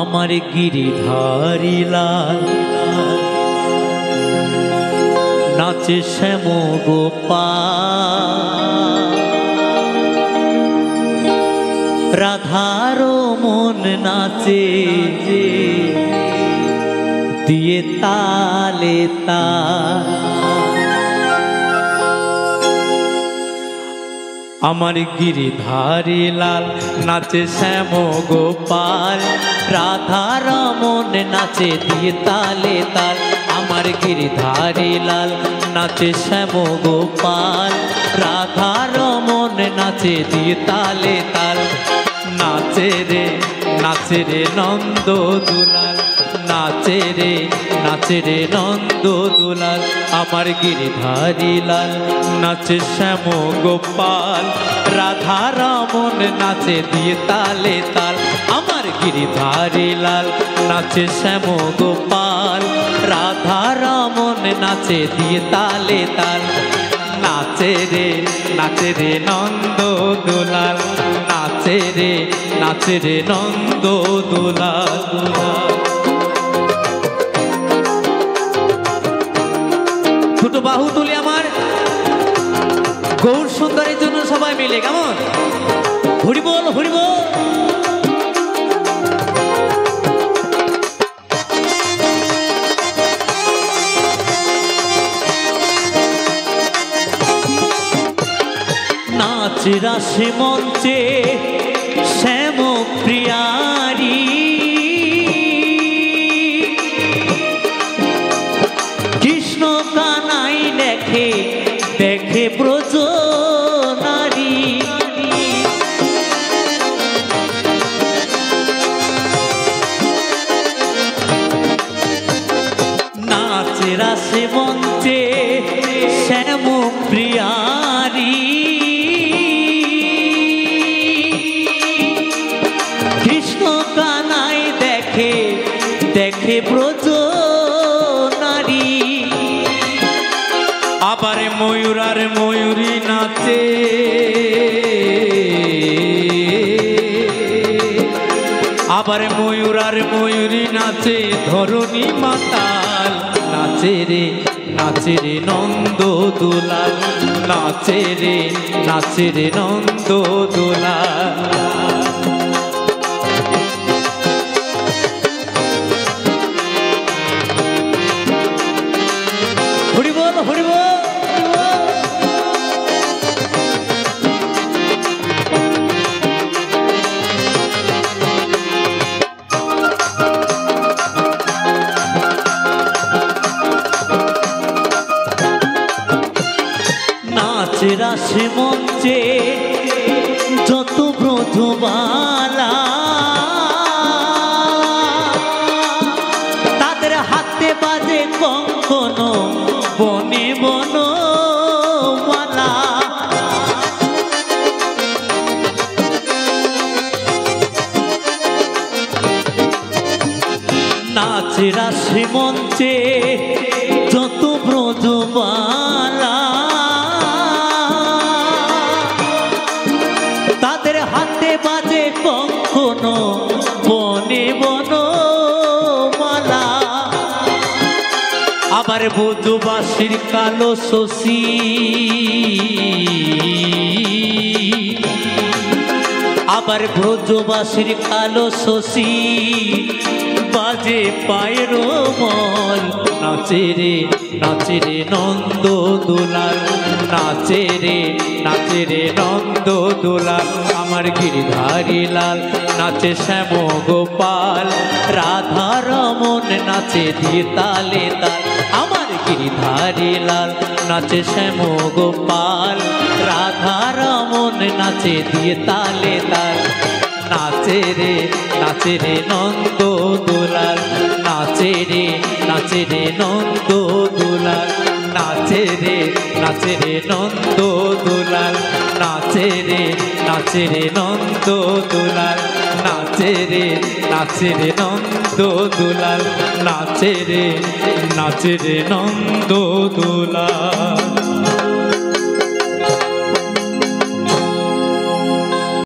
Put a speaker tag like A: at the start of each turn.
A: আমার গিরিধারী লাল নাচে শ্যাম গোপাল, রাধারও মন নাচে দিয়ে তালে তাল। আমার গিরিধারী লাল নাচে শ্যাম গোপাল, রাধার মন নাচে দিয়ে তালে তাল। আমার গিরিধারী লাল নাচে শ্যাম গোপাল, রাধার মন নাচে দিয়ে তালে তাল। নাচে রে নন্দ দুলাল, নাচে রে নন্দ দুলাল। আমার গিরিধারী লাল নাচে শ্যাম গোপাল, রাধা রমন নাচে দিয়ে তালে তাল। আমার গিরিধারী লাল নাচে শ্যাম গোপাল, রাধা রমন নাচে দিয়ে তালে তাল। নাচে রে নন্দ দুলাল, নাচে রে নন্দ দুলাল। দুটো বাহু তুলে আমার গৌর সুন্দরের জন্য সবাই মিলে, কেমন? হরি বল হরি বল। নাচ রাসে মঞ্চে শ্যাম প্রিয়ারি, কৃষ্ণ কানাই দেখে দেখে ব্রজ নারী। নাচ রাসে মঞ্চে শ্যাম প্রিয়ারি, কৃষ্ণ কানাই দেখে দেখে ব্রজ নারী। আবার ময়ূর আর ময়ূরী নাচে, আবার ময়ূর আর ময়ূরী নাচে ধরণী মাতাল। নাচে রে নন্দ দুলাল, নাচে রে নন্দ দুলাল। হরি বল হরি বল। নাচ রাসে মঞ্চে যত ব্রজবালা, তাদের হাতে বাজে কঙ্কন বনে বনমালা। নাচ রাসে মঞ্চে যত ব্রজবালা, তাদের হাতে বাজে কঙ্কন বনে বনমালা। আবার ব্রজবাসীর কালো শশী, আবার ব্রজবাসীর কালো শশী বাজে পায়ের মল। নাচে রে নন্দ দুলাল, নাচে রে নন্দ দুলাল। আমার গিরিধারী লাল নাচে শ্যাম গোপাল, রাধা রমন নাচে দিয়ে তালে তাল। আমার গিরিধারী লাল নাচে শ্যাম গোপাল, রাধা রমন নাচে দিয়ে তালে তাল। নাচে রে নন্দ দুলাল, নাচে রে নন্দ দুলাল। নাচে রে নন্দ দুলাল, নাচে রে নন্দ দুলাল। নাচে রে নন্দ দুলাল, নাচে রে নন্দ দুলাল।